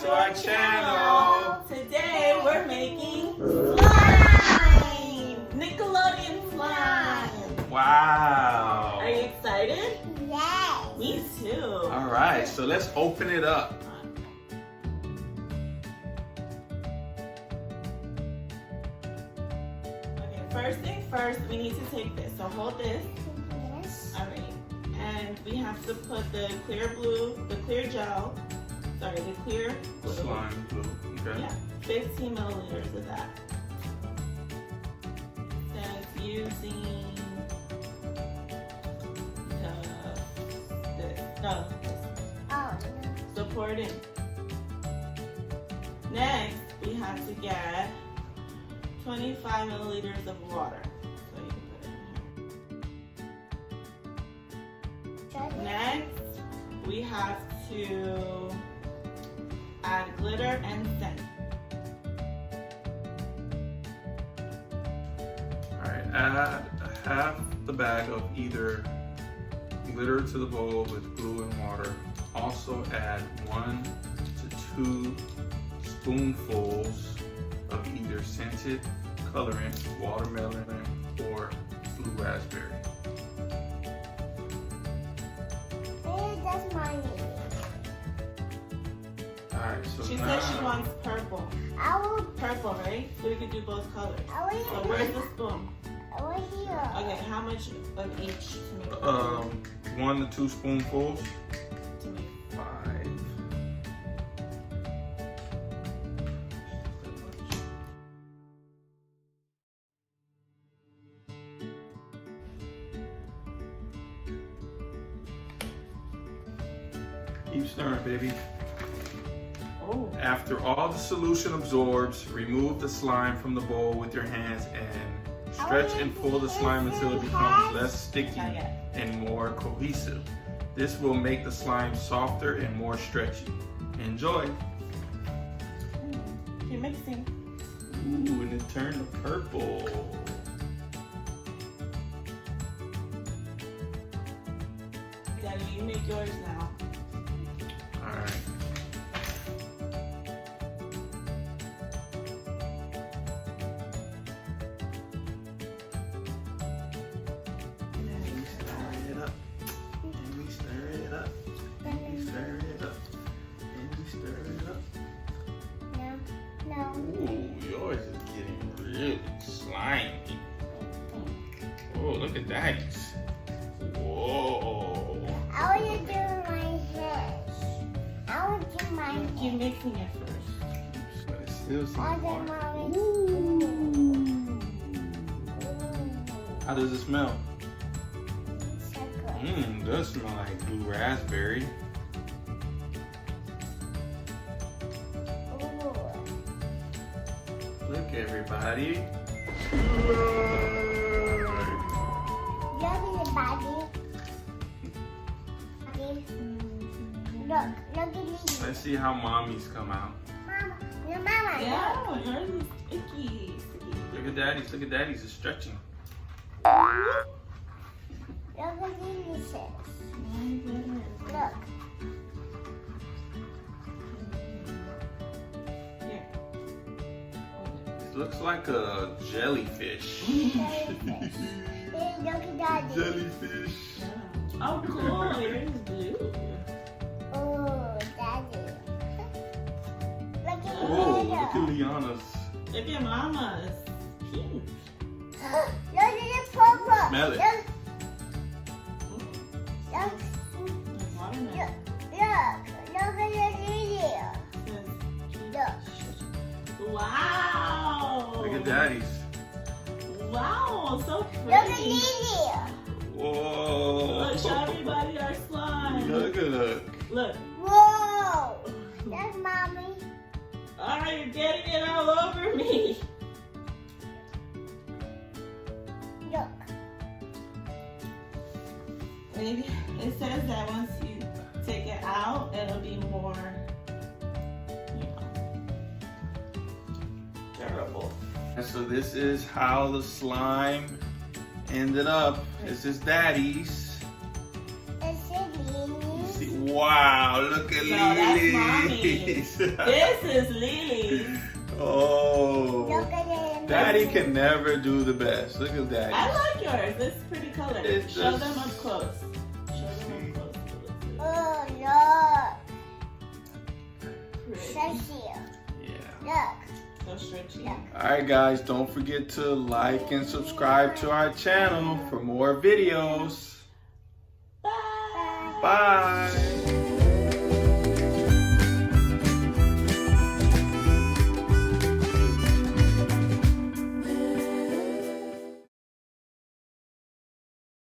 to our channel. Today we're making slime! Nickelodeon slime! Wow. Are you excited? Yes. Me too. All right, so let's open it up. Okay, first thing first, we need to take this. So hold this. Yes. All right. And we have to put the clear gel, sorry, the clear glue. Slime glue. Okay. Yeah, 15 milliliters of that. Says using this. Oh. So pour it in. Next, we have to get 25 milliliters of water. So you can put it in here. Next, we have to add glitter and scent. All right, add half the bag of either glitter to the bowl with glue and water. Also add 1 to 2 spoonfuls of either scented colorant, watermelon, or blue raspberry. That's mine. Alright, so She now, said she wants purple. I will. Purple, right? So we could do both colors. I will. So where's the spoon? I will here. Okay, how much of each to make? 1 to 2 spoonfuls. To make 5. Keep stirring, baby. Oh. After all the solution absorbs, remove the slime from the bowl with your hands and stretch and pull the slime until it becomes less sticky and more cohesive. This will make the slime softer and more stretchy. Enjoy. You're mixing. Ooh, and it turned to purple. Daddy, you make yours now. All right. Ooh, yours is getting really slimy. Oh, look at that. Whoa. I will do my hair. I will do my Keep hair. mixing it first. But it's still All some the water. mommy. How does it smell? So good. Does smell like blue raspberry. Ooh. Look, everybody. Look at the body. Look at these. Let's see how mommies come out. Mama, no, mama. Yeah, yours is sticky. Look at daddy's. Look at daddy's. It's stretching. Look at these. Look. It looks like a jellyfish. Jellyfish. Hey, look at daddy. Jellyfish. Oh, cool. Yours is blue. Oh, daddy. Look at Oh, look Dada. at Liana's. Look at Mama's. Pink. Look at the purple. Smell it. Look. Like Look. watermelon. Look at the video. Look. Wow. Look at daddy's. Wow, so Look at pretty. video. Whoa. Look, show everybody our slime. Look. Look. Whoa. That's mommy. Oh, you're getting it all over me. Look. Maybe it says that once you take it out, it'll be more, durable. And so this is how the slime ended up. This is daddy's. It's a See, Wow, look at No, that's Lily. Mommy's. This is Lily's. Oh. Look at it. Daddy can never do the best. Look at Daddy. I like yours. It's pretty color. It's Show just- them up close. Show them up close. Oh, look. Pretty. Stretchy. Yeah. Look. So stretchy. Look. Alright guys, don't forget to like and subscribe to our channel for more videos. Bye. Bye.